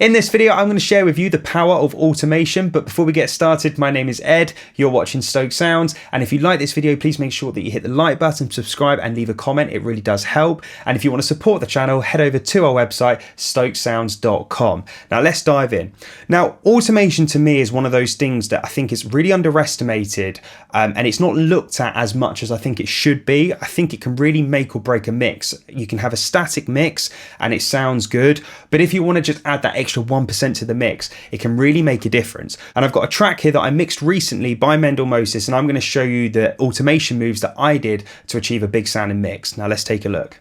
In this video, I'm going to share with you the power of automation, but before we get started, my name is Ed, you're watching Stokes Sounds, and if you like this video, please make sure that you hit the like button, subscribe, and leave a comment. It really does help. And if you want to support the channel, head over to our website, stokessounds.com. Now let's dive in. Now, automation to me is one of those things that I think is really underestimated, and it's not looked at as much as I think it should be. I think it can really make or break a mix. You can have a static mix and it sounds good, but if you want to just add that extra 1% to the mix, it can really make a difference. And I've got a track here that I mixed recently by Mendel Moses, and I'm going to show you the automation moves that I did to achieve a big sounding mix. Now let's take a look.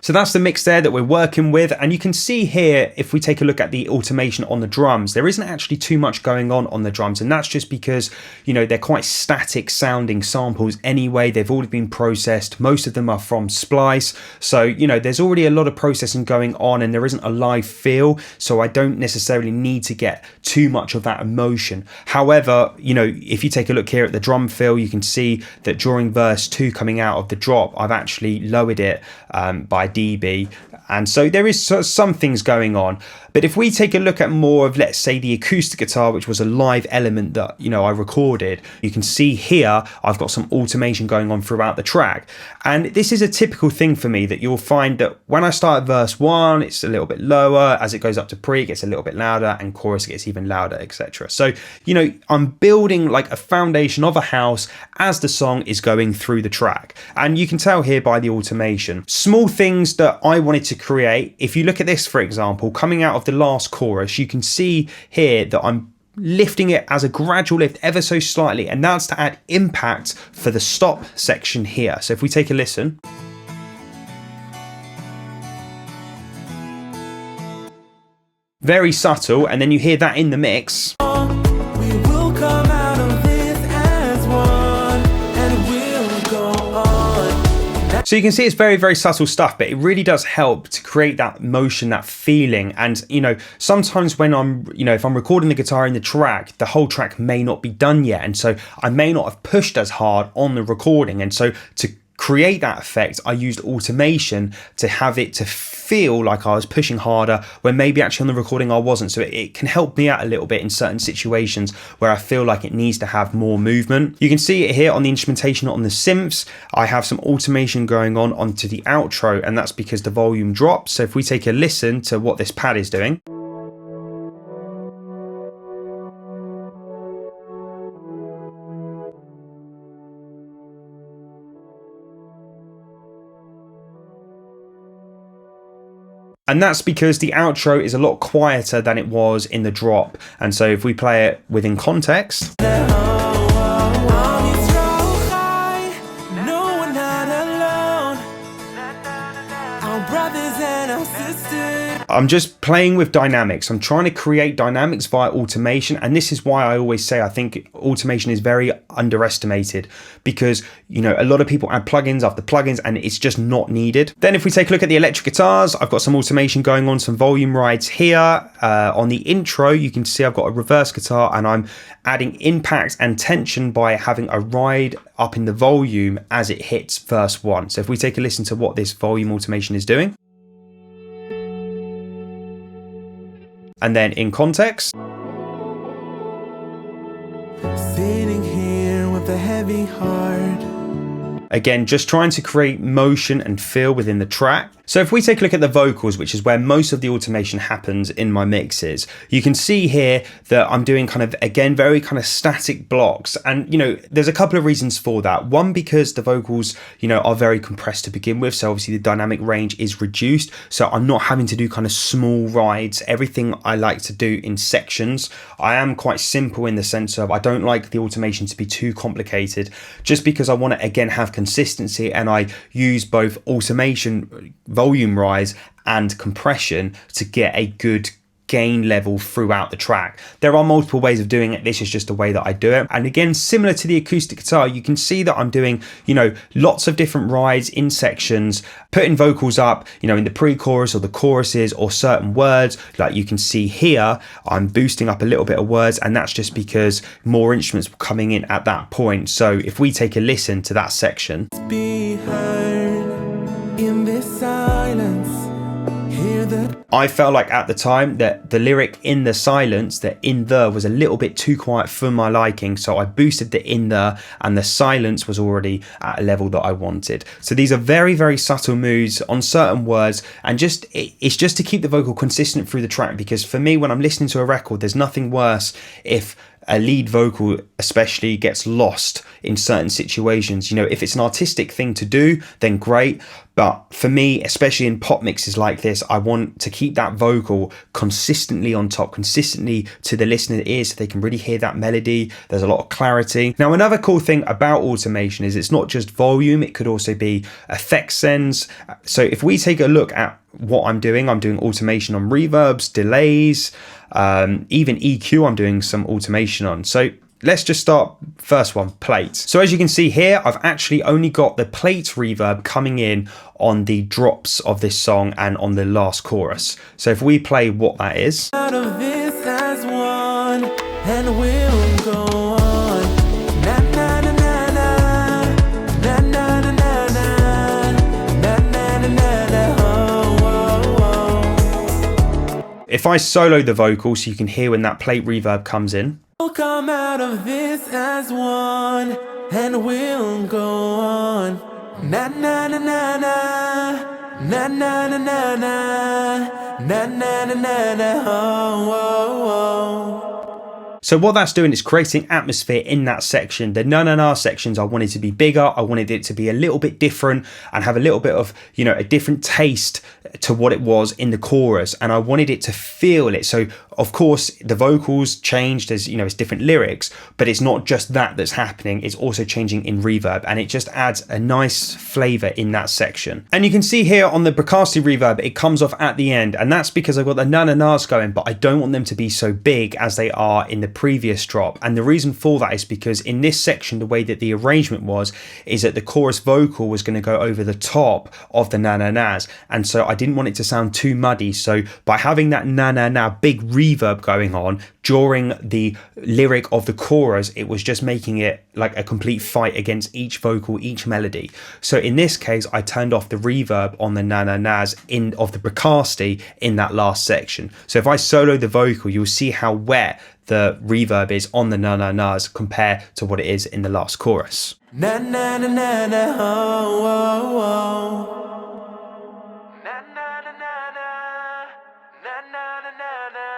So that's the mix there that we're working with, and you can see here, if we take a look at the automation on the drums, there isn't actually too much going on the drums, and that's just because, you know, they're quite static sounding samples anyway. They've already been processed. Most of them are from Splice, so you know there's already a lot of processing going on, and there isn't a live feel, so I don't necessarily need to get too much of that emotion. However, you know, if you take a look here at the drum fill, you can see that during verse 2 coming out of the drop, I've actually lowered it by dB, and so there is some things going on. But if we take a look at more of, let's say, the acoustic guitar, which was a live element that, you know, I recorded, you can see here I've got some automation going on throughout the track. And this is a typical thing for me, that you'll find that when I start at verse 1, it's a little bit lower. As it goes up to pre, it gets a little bit louder, and chorus gets even louder, etc. So, you know, I'm building like a foundation of a house as the song is going through the track. And you can tell here by the automation. Small things that I wanted to create. If you look at this, for example, coming out of the last chorus, you can see here that I'm lifting it as a gradual lift ever so slightly, and that's to add impact for the stop section here. So if we take a listen, very subtle, and then you hear that in the mix. So you can see it's very, very subtle stuff, but it really does help to create that motion, that feeling. And, you know, sometimes when if I'm recording the guitar in the track, the whole track may not be done yet. And so I may not have pushed as hard on the recording. And so to create that effect, I used automation to have it to feel like I was pushing harder when maybe actually on the recording I wasn't. So it can help me out a little bit in certain situations where I feel like it needs to have more movement. You can see it here on the instrumentation on the synths. I have some automation going on onto the outro, and that's because the volume drops. So if we take a listen to what this pad is doing. And that's because the outro is a lot quieter than it was in the drop. And so if we play it within context, I'm just playing with dynamics. I'm trying to create dynamics via automation, and this is why I always say I think automation is very underestimated, because, you know, a lot of people add plugins after plugins and it's just not needed. Then if we take a look at the electric guitars, I've got some automation going on, some volume rides here. On the intro, you can see I've got a reverse guitar, and I'm adding impact and tension by having a ride up in the volume as it hits verse 1. So if we take a listen to what this volume automation is doing. And then in context, sitting here with a heavy heart. Again, just trying to create motion and feel within the track. So if we take a look at the vocals, which is where most of the automation happens in my mixes, you can see here that I'm doing kind of, again, very kind of static blocks. And, you know, there's a couple of reasons for that. One, because the vocals, you know, are very compressed to begin with. So obviously the dynamic range is reduced. So I'm not having to do kind of small rides. Everything I like to do in sections. I am quite simple in the sense of I don't like the automation to be too complicated, just because I want to, again, have consistency, and I use both automation, volume rise, and compression to get a good gain level throughout the track. There are multiple ways of doing it. This is just a way that I do it. And again, similar to the acoustic guitar, you can see that I'm doing, you know, lots of different rides in sections, putting vocals up, you know, in the pre-chorus or the choruses or certain words. Like you can see here, I'm boosting up a little bit of words, and that's just because more instruments were coming in at that point. So if we take a listen to that section. Be heard in this silence. I felt like at the time that the lyric in the silence, the in the, was a little bit too quiet for my liking. So I boosted the in the, and the silence was already at a level that I wanted. So these are very, very subtle moves on certain words, and just it's just to keep the vocal consistent through the track. Because for me, when I'm listening to a record, there's nothing worse if a lead vocal especially gets lost in certain situations. You know, if it's an artistic thing to do, then great. But for me, especially in pop mixes like this, I want to keep that vocal consistently on top, consistently to the listener's ears, so they can really hear that melody. There's a lot of clarity. Now, another cool thing about automation is it's not just volume, it could also be effect sends. So if we take a look at what I'm doing automation on reverbs, delays, even EQ I'm doing some automation on. So let's just start first one, plates. So as you can see here, I've actually only got the plate reverb coming in on the drops of this song and on the last chorus. So if we play what that is. Out of this as one, and we'll go on. Na, na, na, na, na. Na, na, na, na, na. Na, na, na, na, na. Oh, oh, oh. If I solo the vocal so you can hear when that plate reverb comes in. We'll come out of this as one, and we'll go on. Na na na na na, na na na na na, na na na na na. Oh, oh, oh. So what that's doing is creating atmosphere in that section. The na-na-na sections, I wanted to be bigger. I wanted it to be a little bit different and have a little bit of, you know, a different taste to what it was in the chorus. And I wanted it to feel it. So of course the vocals changed, as you know, it's different lyrics, but it's not just that that's happening. It's also changing in reverb, and it just adds a nice flavor in that section. And you can see here on the Bricasti reverb, it comes off at the end, and that's because I've got the na-na-nas going, but I don't want them to be so big as they are in the previous drop. And the reason for that is because in this section, the way that the arrangement was is that the chorus vocal was going to go over the top of the na-na-nas, and so I didn't want it to sound too muddy. So by having that na-na-na big reverb going on during the lyric of the chorus, it was just making it like a complete fight against each vocal, each melody. So in this case, I turned off the reverb on the na-na-nas of the Bricasti in that last section. So if I solo the vocal, you'll see how wet the reverb is on the na-na-nas compared to what it is in the last chorus. Na na na na na, oh, oh, oh. Na na na na na, na na na na na,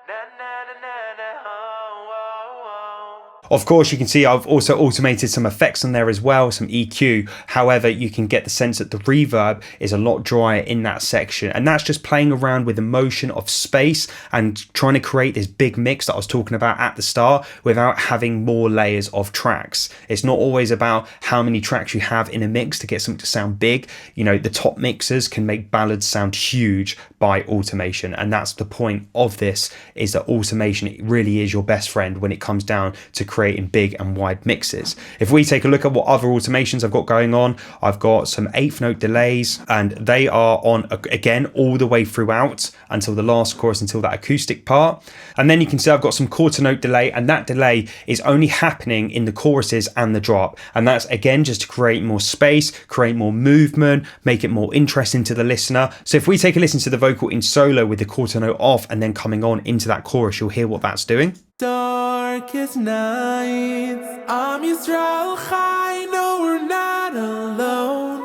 na na na na, oh, oh, oh. Of course, you can see I've also automated some effects on there as well, some EQ. However, you can get the sense that the reverb is a lot drier in that section. And that's just playing around with the motion of space and trying to create this big mix that I was talking about at the start without having more layers of tracks. It's not always about how many tracks you have in a mix to get something to sound big. You know, the top mixers can make ballads sound huge by automation. And that's the point of this, is that automation really is your best friend when it comes down to creating big and wide mixes. If we take a look at what other automations I've got going on, I've got some 8th note delays, and they are on again all the way throughout until the last chorus, until that acoustic part. And then you can see I've got some quarter note delay, and that delay is only happening in the choruses and the drop. And that's again just to create more space, create more movement, make it more interesting to the listener. So if we take a listen to the vocal in solo with the quarter note off and then coming on into that chorus, you'll hear what that's doing. Darkest nights, I'm Yisrael Chai, no, we're not alone.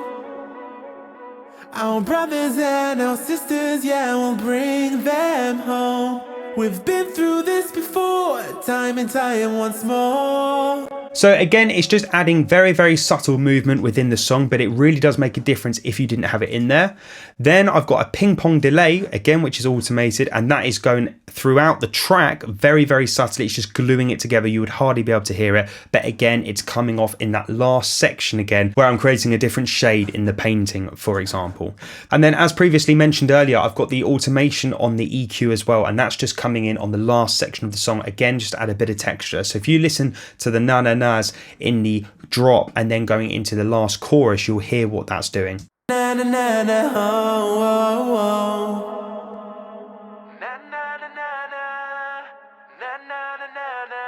Our brothers and our sisters, yeah, we'll bring them home. We've been through this before, time and time once more. So again, it's just adding very, very subtle movement within the song, but it really does make a difference if you didn't have it in there. Then I've got a ping pong delay, again, which is automated, and that is going throughout the track very, very subtly. It's just gluing it together. You would hardly be able to hear it. But again, it's coming off in that last section again, where I'm creating a different shade in the painting, for example. And then as previously mentioned earlier, I've got the automation on the EQ as well, and that's just coming in on the last section of the song. Again, just to add a bit of texture. So if you listen to the na-na-nas in the drop and then going into the last chorus, you'll hear what that's doing. Na na na na, oh, oh, oh. Na na na na na, na na na na na,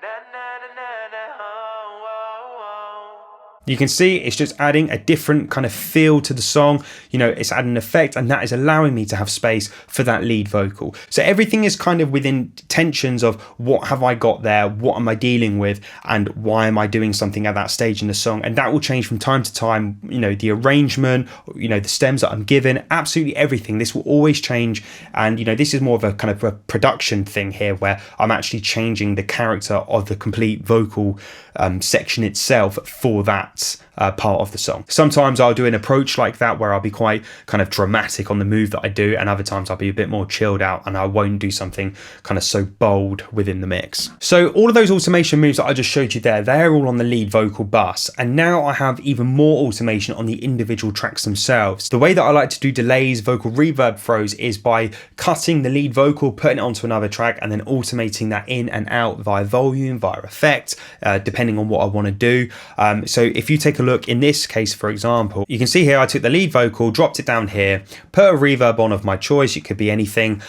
na na na na, oh, oh, oh. You can see it's just adding a different kind of feel to the song. You know, it's adding an effect, and that is allowing me to have space for that lead vocal. So everything is kind of within tensions of what have I got there, what am I dealing with, and why am I doing something at that stage in the song. And that will change from time to time. You know, the arrangement, you know, the stems that I'm given, absolutely everything. This will always change. And, you know, this is more of a kind of a production thing here, where I'm actually changing the character of the complete vocal section itself for that part of the song. Sometimes I'll do an approach like that where I'll be quite kind of dramatic on the move that I do, and other times I'll be a bit more chilled out and I won't do something kind of so bold within the mix. So all of those automation moves that I just showed you there, they're all on the lead vocal bus, and now I have even more automation on the individual tracks themselves. The way that I like to do delays, vocal reverb throws, is by cutting the lead vocal, putting it onto another track, and then automating that in and out via volume, via effect, depending on what I want to do. So if you take a look in this case, for example, you can see here I took the lead vocal, dropped it down here, put a reverb on of my choice. It could be anything.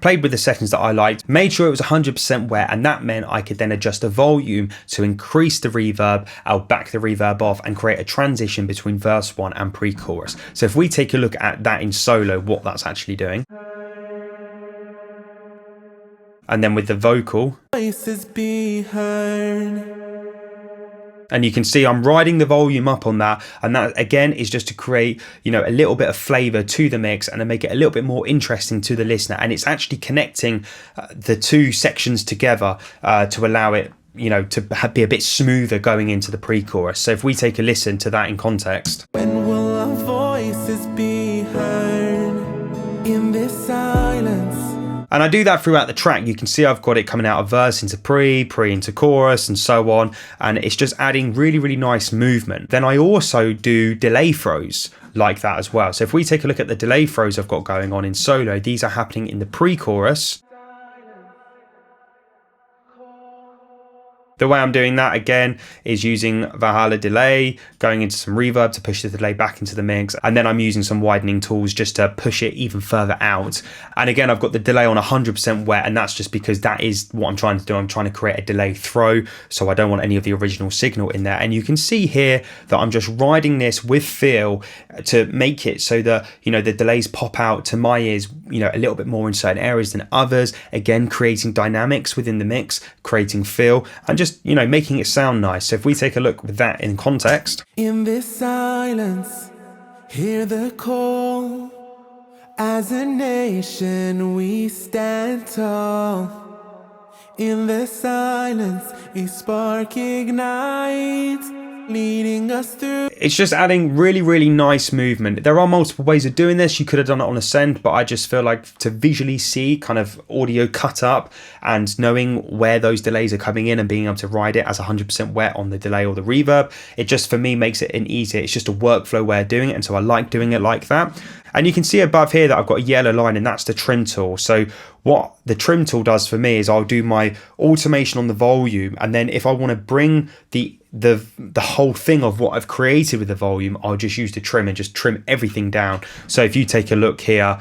Played with the settings that I liked, made sure it was 100% wet, and that meant I could then adjust the volume to increase the reverb. I'll back the reverb off and create a transition between verse 1 and pre-chorus. So if we take a look at that in solo, what that's actually doing. And then with the vocal, Voices be heard. and you can see I'm riding the volume up on that, and that again is just to create, you know, a little bit of flavor to the mix and to make it a little bit more interesting to the listener. And it's actually connecting the two sections together to allow it, you know, to be a bit smoother going into the pre-chorus. So if we take a listen to that in context. When will our voices be heard in this silence? And I do that throughout the track. You can see I've got it coming out of verse into pre into chorus, and so on. And it's just adding really, really nice movement. Then I also do delay throws like that as well. So if we take a look at the delay throws I've got going on in solo, these are happening in the pre-chorus. The way I'm doing that again is using Valhalla delay, going into some reverb to push the delay back into the mix, and then I'm using some widening tools just to push it even further out. And again, I've got the delay on 100% wet, and that's just because that is what I'm trying to do. I'm trying to create a delay throw, so I don't want any of the original signal in there. And you can see here that I'm just riding this with feel to make it so that, you know, the delays pop out to my ears, you know, a little bit more in certain areas than others. Again, creating dynamics within the mix, creating feel, and just, you know, making it sound nice. So if we take a look with that in context. In this silence, hear the call. As a nation, we stand tall. In the silence, a spark ignites, leading us through. It's just adding really, really nice movement. There are multiple ways of doing this. You could have done it on Ascend, but I just feel like to visually see kind of audio cut up and knowing where those delays are coming in and being able to ride it as 100% wet on the delay or the reverb, it just for me makes it an easier. It's just a workflow way of doing it, and so I like doing it like that. And you can see above here that I've got a yellow line, and that's the trim tool. So what the trim tool does for me is I'll do my automation on the volume, and then if I want to bring the whole thing of what I've created with the volume, I'll just use the trim and just trim everything down. So if you take a look here,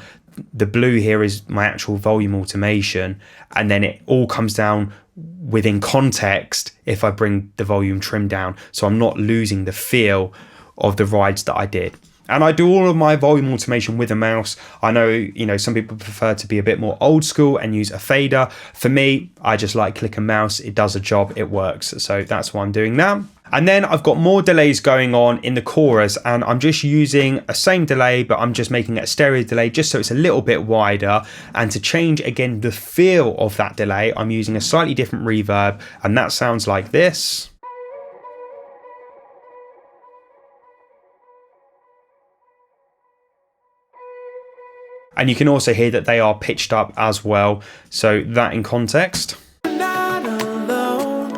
the blue here is my actual volume automation, and then it all comes down within context if I bring the volume trim down, so I'm not losing the feel of the rides that I did. And I do all of my volume automation with a mouse. I know, you know, some people prefer to be a bit more old school and use a fader. For me, I just like click and mouse. It does a job, it works. So that's why I'm doing that. And then I've got more delays going on in the chorus, and I'm just using a same delay, but I'm just making it a stereo delay just so it's a little bit wider. And to change again the feel of that delay, I'm using a slightly different reverb, and that sounds like this. And you can also hear that they are pitched up as well. So that in context. Not alone.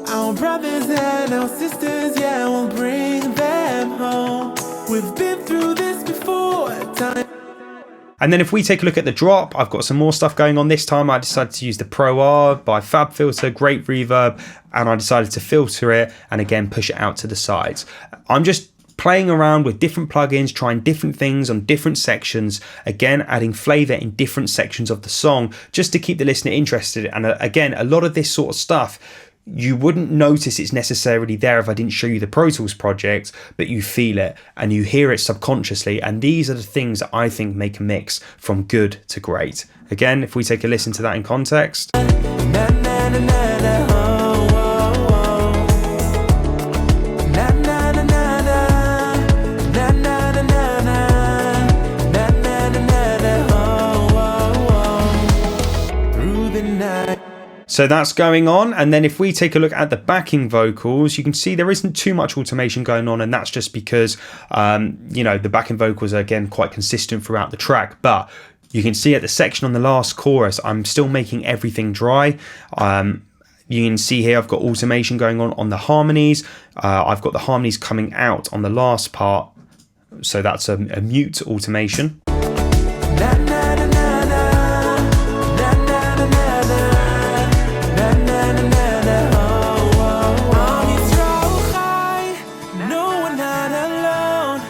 Our brothers and our sisters, yeah, we'll bring them home. We've been through this before. Time. And then if we take a look at the drop, I've got some more stuff going on. This time I decided to use the Pro R by FabFilter, great reverb, and I decided to filter it and again push it out to the sides. I'm just playing around with different plugins, trying different things on different sections, again adding flavor in different sections of the song just to keep the listener interested. And again, a lot of this sort of stuff you wouldn't notice it's necessarily there if I didn't show you the Pro Tools project, but you feel it and you hear it subconsciously, and these are the things that I think make a mix from good to great. Again, if we take a listen to that in context. Na, na, na, na, na, oh, oh, oh. Na, na, na, na, na. Na, na, na, na, na. Na, na, na, na, na, oh, oh, oh. Through the night. So that's going on, and then if we take a look at the backing vocals, you can see there isn't too much automation going on, and that's just because the backing vocals are again quite consistent throughout the track. But you can see at the section on the last chorus, I'm still making everything dry. You can see here I've got automation going on the harmonies. I've got the harmonies coming out on the last part, so that's a mute automation. Na, na, na, na, na. Na, na, na, na, na. Na, na, na, na, na, oh, oh, oh. Armies roll high, no, we're not alone.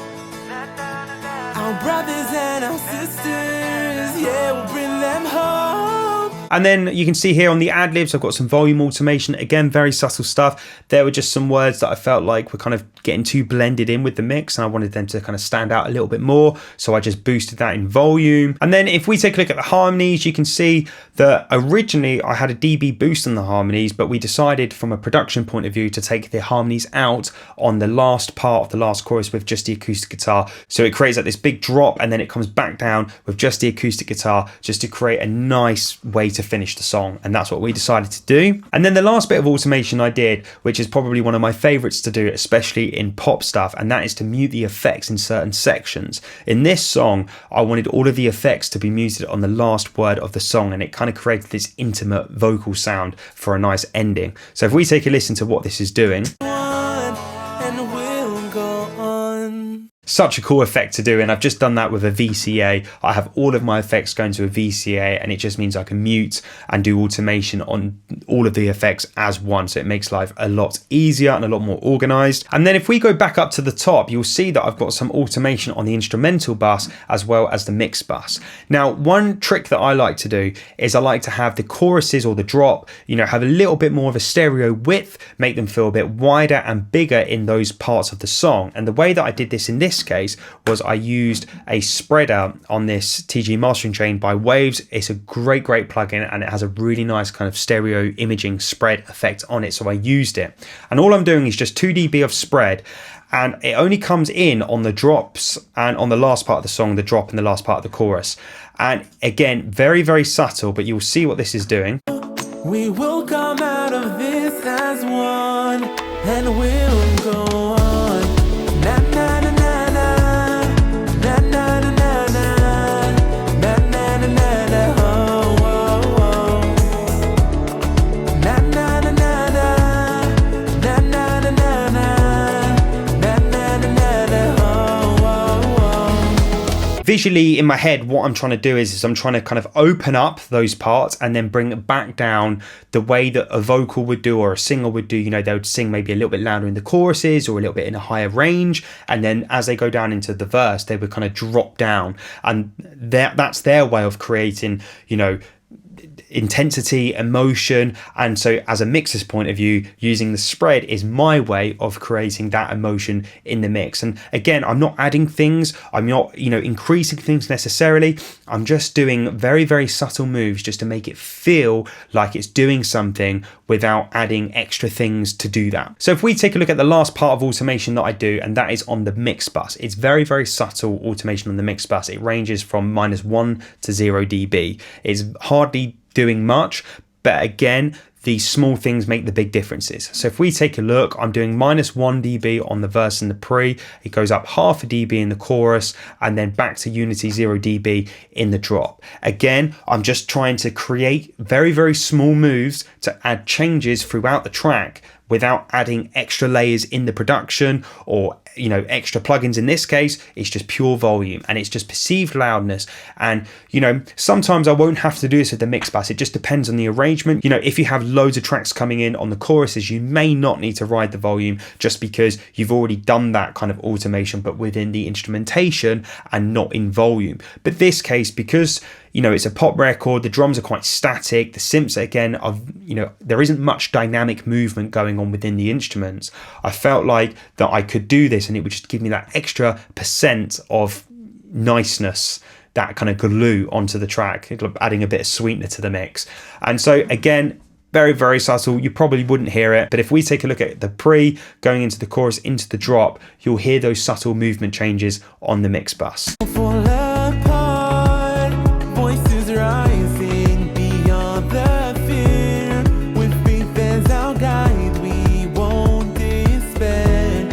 Our brothers and our sisters, yeah, we'll bring them home. And then you can see here on the ad-libs, I've got some volume automation. Again, very subtle stuff. There were just some words that I felt like were kind of getting too blended in with the mix, and I wanted them to kind of stand out a little bit more. So I just boosted that in volume. And then if we take a look at the harmonies, you can see that originally I had a dB boost on the harmonies, but we decided from a production point of view to take the harmonies out on the last part of the last chorus with just the acoustic guitar. So it creates like this big drop, and then it comes back down with just the acoustic guitar, just to create a nice way to finish the song. And that's what we decided to do. And then the last bit of automation I did, which is probably one of my favorites to do, especially in pop stuff, and that is to mute the effects in certain sections. In this song, I wanted all of the effects to be muted on the last word of the song, and it kind of created this intimate vocal sound for a nice ending. So if we take a listen to what this is doing. And we'll go on. Such a cool effect to do, and I've just done that with a VCA. I have all of my effects going to a VCA, and it just means I can mute and do automation on all of the effects as one, so it makes life a lot easier and a lot more organized. And then if we go back up to the top, you'll see that I've got some automation on the instrumental bus as well as the mix bus. Now, one trick that I like to do is I like to have the choruses or the drop, have a little bit more of a stereo width, make them feel a bit wider and bigger in those parts of the song. And the way that I did this in this case was I used a spreader on this TG mastering chain by Waves. It's a great plugin, and it has a really nice kind of stereo imaging spread effect on it, so I used it. And all I'm doing is just 2 dB of spread, and it only comes in on the drops and on the last part of the song, the drop and the last part of the chorus. And again, very subtle, but you'll see what this is doing. We will come out of this as one, and we'll go on. Na, na, na, na, na. Na, na, na, na, na. Na, na, na, na, na. Oh, oh, oh. Na, na, na, na, na. Na, na, na, na, na. Na, na, na, na, na. Oh, oh, oh. Visually in my head, what I'm trying to do is I'm trying to kind of open up those parts and then bring it back down the way that a vocal would do or a singer would do. They would sing maybe a little bit louder in the choruses or a little bit in a higher range, and then as they go down into the verse, they would kind of drop down, and that's their way of creating intensity, emotion. And so as a mixer's point of view, using the spread is my way of creating that emotion in the mix. And again, I'm not adding things, I'm not, increasing things necessarily. I'm just doing very, very subtle moves just to make it feel like it's doing something without adding extra things to do that. So if we take a look at the last part of automation that I do, and that is on the mix bus, it's very, very subtle automation on the mix bus. It ranges from -1 to 0 dB. It's hardly doing much, but again, these small things make the big differences. So if we take a look, I'm doing -1 dB on the verse and the pre, it goes up 0.5 dB in the chorus, and then back to unity 0 dB in the drop. Again, I'm just trying to create very, very small moves to add changes throughout the track without adding extra layers in the production or extra plugins. In this case, it's just pure volume and it's just perceived loudness. And sometimes I won't have to do this with the mix bus. It just depends on the arrangement. If you have loads of tracks coming in on the choruses, you may not need to ride the volume just because you've already done that kind of automation, but within the instrumentation and not in volume. But this case, because it's a pop record, the drums are quite static, the synths again are, there isn't much dynamic movement going on within the instruments. I felt like that I could do this and it would just give me that extra % of niceness, that kind of glue onto the track, adding a bit of sweetener to the mix. And so again, very, very subtle. You probably wouldn't hear it, but if we take a look at the pre going into the chorus, into the drop, you'll hear those subtle movement changes on the mix bus. Rising beyond the fear, with faith as our guide, we won't despair.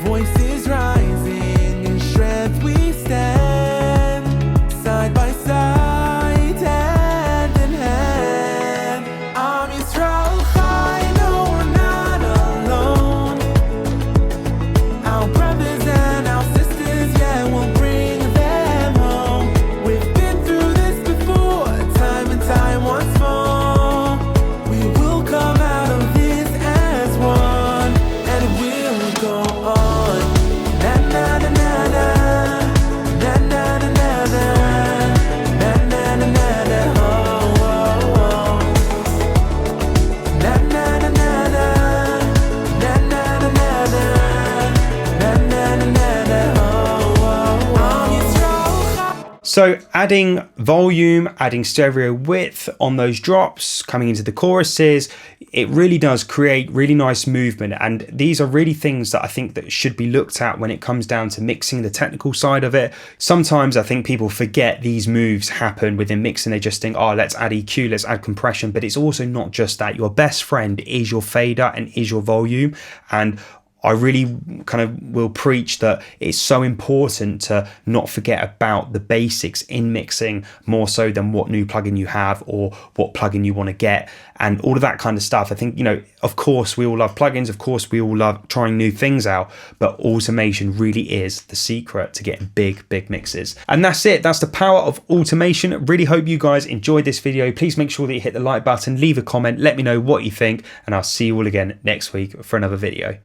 Voices rising, in strength we stand, side by side, hand in hand. Armies travel high, no, we're not alone. Our brothers and our sisters, yeah, we'll bring them home. We've been through this before, time and time once more. We will come out of this as one, and it will go on. Na na na na na, na na na na na, na na na na na, oh oh oh. Na na na na na, na na na na na, na na na na na, oh oh oh. So adding volume, adding stereo width on those drops, coming into the choruses, it really does create really nice movement. And these are really things that I think that should be looked at when it comes down to mixing, the technical side of it. Sometimes I think people forget these moves happen within mixing. They just think, oh, let's add EQ, let's add compression. But it's also not just that. Your best friend is your fader and is your volume. And I really kind of will preach that it's so important to not forget about the basics in mixing, more so than what new plugin you have or what plugin you want to get and all of that kind of stuff. I think, of course we all love plugins, of course we all love trying new things out, but automation really is the secret to getting big, big mixes. And that's it. That's the power of automation. Really hope you guys enjoyed this video. Please make sure that you hit the like button, leave a comment, let me know what you think, and I'll see you all again next week for another video.